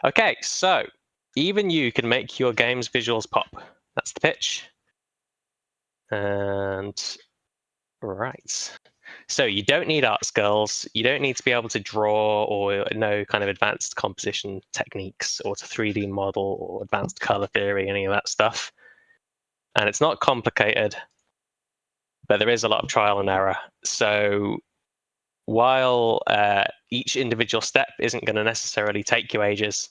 Okay, so even you can make your game's visuals pop. That's the pitch. And right. So you don't need art skills. You don't need to be able to draw or know kind of advanced composition techniques or to 3D model or advanced color theory, any of that stuff. And it's not complicated, but there is a lot of trial and error. So while each individual step isn't going to necessarily take you ages,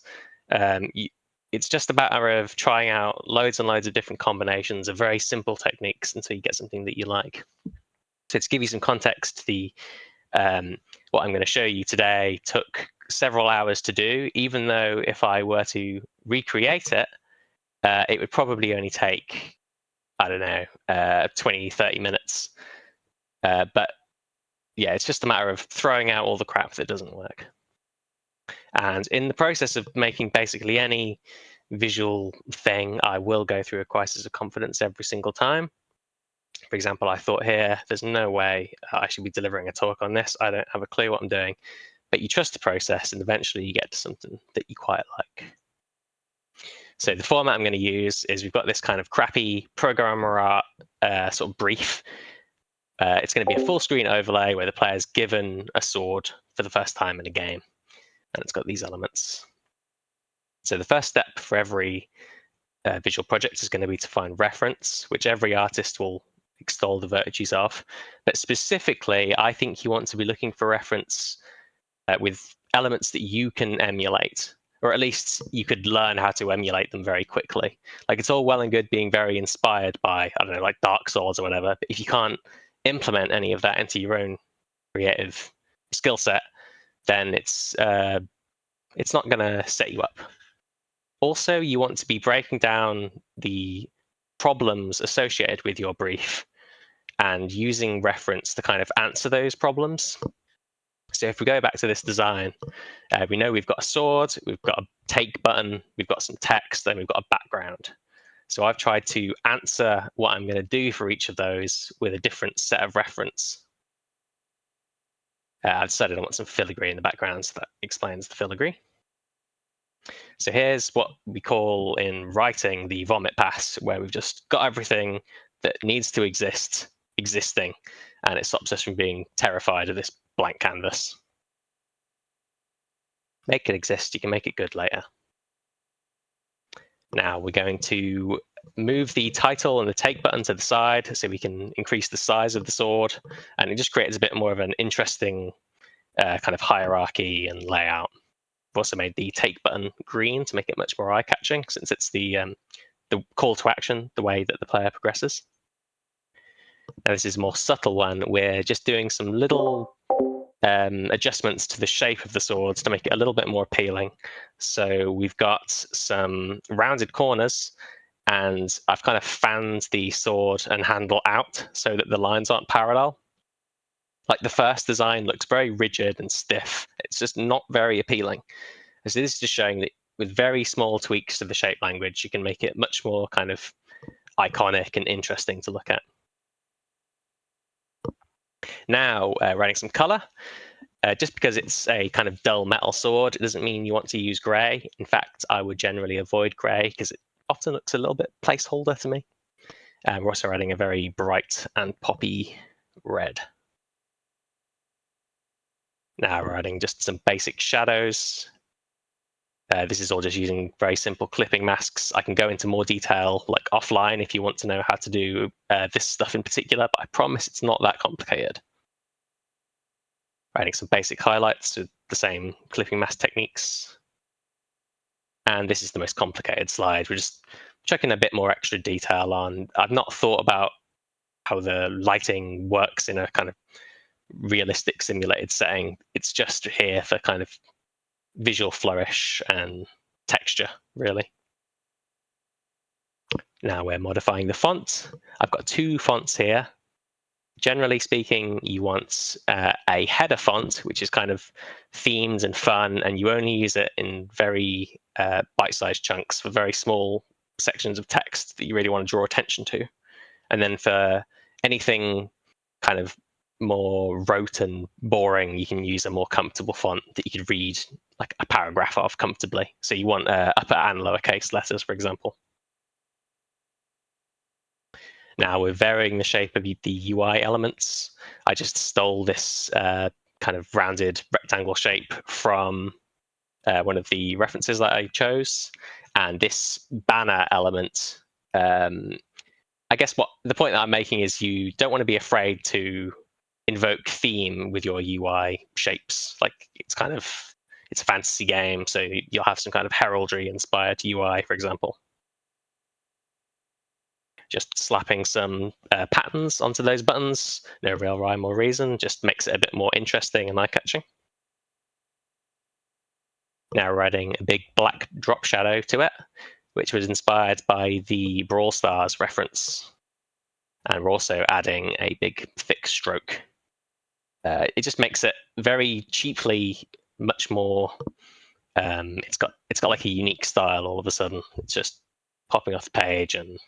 it's just a matter of trying out loads and loads of different combinations of very simple techniques until you get something that you like. So to give you some context, what I'm going to show you today took several hours to do, even though if I were to recreate it, it would probably only take, I don't know, 20, 30 minutes. But yeah, it's just a matter of throwing out all the crap that doesn't work. And in the process of making basically any visual thing, I will go through a crisis of confidence every single time. For example, I thought here, there's no way I should be delivering a talk on this. I don't have a clue what I'm doing. But you trust the process, and eventually you get to something that you quite like. So the format I'm going to use is we've got this kind of crappy programmer art sort of brief. It's going to be a full screen overlay where the player's given a sword for the first time in a game. And it's got these elements. So the first step for every visual project is going to be to find reference, which every artist will extol the virtues of. But specifically, I think you want to be looking for reference with elements that you can emulate, or at least you could learn how to emulate them very quickly. Like, it's all well and good being very inspired by, I don't know, like Dark Souls or whatever, but if you can't implement any of that into your own creative skill set, then it's not going to set you up. Also, you want to be breaking down the problems associated with your brief and using reference to kind of answer those problems. So if we go back to this design, we know we've got a sword, we've got a take button, we've got some text, and we've got a background. So I've tried to answer what I'm going to do for each of those with a different set of reference. I've decided I want some filigree in the background, so that explains the filigree. So here's what we call in writing the vomit pass, where we've just got everything that needs to exist existing, and it stops us from being terrified of this blank canvas. Make it exist, you can make it good later. Now we're going to move the title and the take button to the side so we can increase the size of the sword, and it just creates a bit more of an interesting kind of hierarchy and layout. I've also made the take button green to make it much more eye-catching, since it's the call to action, the way that the player progresses. Now this is a more subtle one. We're just doing some little adjustments to the shape of the swords to make it a little bit more appealing. So we've got some rounded corners, and I've kind of fanned the sword and handle out so that the lines aren't parallel. Like, the first design looks very rigid and stiff. It's just not very appealing. So this is just showing that with very small tweaks to the shape language, you can make it much more kind of iconic and interesting to look at. Now, writing some color. Just because it's a kind of dull metal sword, it doesn't mean you want to use gray. In fact, I would generally avoid gray because it often looks a little bit placeholder to me. We're also adding a very bright and poppy red. Now we're adding just some basic shadows. This is all just using very simple clipping masks. I can go into more detail like offline if you want to know how to do this stuff in particular, but I promise it's not that complicated. Writing some basic highlights with the same clipping mask techniques. And this is the most complicated slide. We're just chucking a bit more extra detail on. I've not thought about how the lighting works in a kind of realistic simulated setting. It's just here for kind of visual flourish and texture, really. Now we're modifying the font. I've got two fonts here. Generally speaking, you want a header font, which is kind of themed and fun, and you only use it in very bite-sized chunks for very small sections of text that you really want to draw attention to. And then for anything kind of more rote and boring, you can use a more comfortable font that you could read like a paragraph of comfortably. So you want upper and lowercase letters, for example. Now we're varying the shape of the UI elements. I just stole this kind of rounded rectangle shape from one of the references that I chose. And this banner element, I guess what the point that I'm making is you don't want to be afraid to invoke theme with your UI shapes. Like it's a fantasy game, so you'll have some kind of heraldry inspired UI, for example. Just slapping some patterns onto those buttons, no real rhyme or reason, just makes it a bit more interesting and eye-catching. Now we're adding a big black drop shadow to it, which was inspired by the Brawl Stars reference. And we're also adding a big thick stroke. It just makes it very cheaply much more. It's got like a unique style all of a sudden. It's just popping off the page and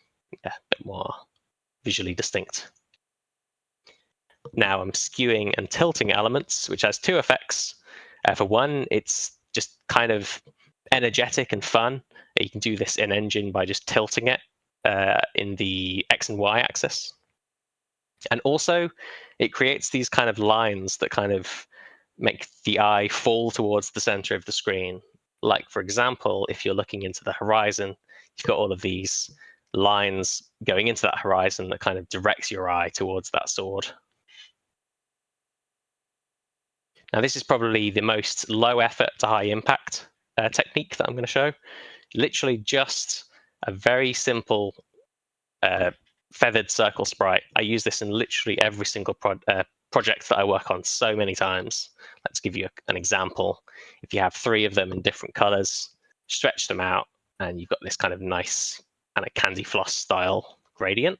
a bit more visually distinct. Now I'm skewing and tilting elements, which has two effects. For one, it's just kind of energetic and fun. You can do this in Engine by just tilting it in the X and Y axis. And also, it creates these kind of lines that kind of make the eye fall towards the center of the screen. Like, for example, if you're looking into the horizon, you've got all of these lines going into that horizon that kind of directs your eye towards that sword. Now, this is probably the most low effort to high impact technique that I'm going to show. Literally just a very simple feathered circle sprite. I use this in literally every single project that I work on so many times. Let's give you an example. If you have 3 of them in different colors, stretch them out, and you've got this kind of nice kind of candy floss style gradient.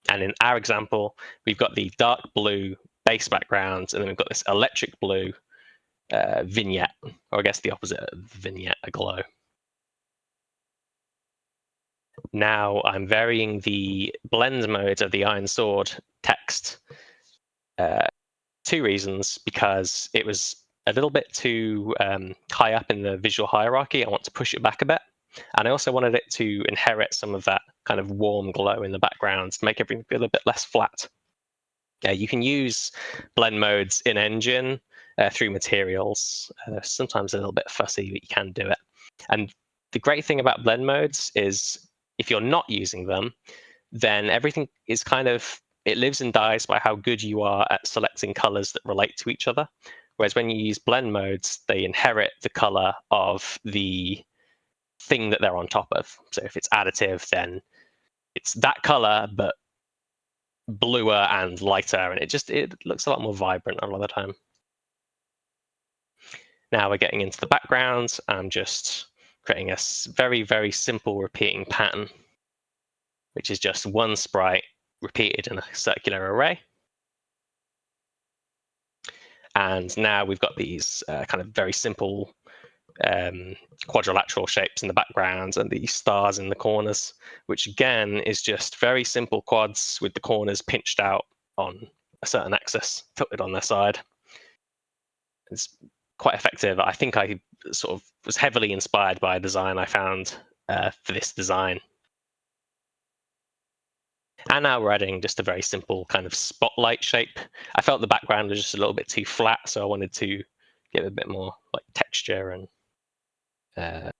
And in our example, we've got the dark blue base background, and then we've got this electric blue vignette, or I guess the opposite of vignette, a glow. Now I'm varying the blend mode of the Iron Sword text. 2 reasons, because it was a little bit too high up in the visual hierarchy. I want to push it back a bit. And I also wanted it to inherit some of that kind of warm glow in the background to make everything feel a bit less flat. You can use blend modes in Engine through materials. Sometimes a little bit fussy, but you can do it. And the great thing about blend modes is if you're not using them, then everything is kind of, it lives and dies by how good you are at selecting colors that relate to each other. Whereas when you use blend modes, they inherit the color of the thing that they're on top of. So if it's additive, then it's that color, but bluer and lighter, and it looks a lot more vibrant a lot of the time. Now we're getting into the background. I'm just creating a very, very simple repeating pattern, which is just one sprite repeated in a circular array. And now we've got these kind of very simple quadrilateral shapes in the background and these stars in the corners, which again is just very simple quads with the corners pinched out on a certain axis, tilted on their side. It's quite effective. I think I sort of was heavily inspired by a design I found for this design. And now we're adding just a very simple kind of spotlight shape. I felt the background was just a little bit too flat, so I wanted to give it a bit more like texture and I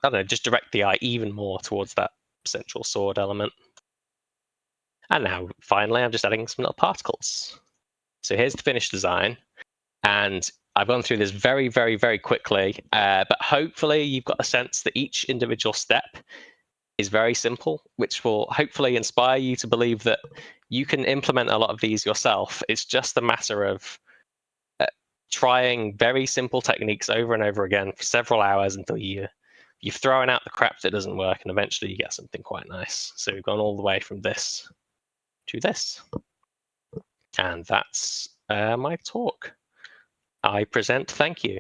don't know, just direct the eye even more towards that central sword element. And now, finally, I'm just adding some little particles. So here's the finished design. And I've gone through this very, very, very quickly, but hopefully you've got a sense that each individual step is very simple, which will hopefully inspire you to believe that you can implement a lot of these yourself. It's just a matter of trying very simple techniques over and over again for several hours until you've thrown out the crap that doesn't work, and eventually you get something quite nice. So we've gone all the way from this to this. And that's my talk. I present thank you.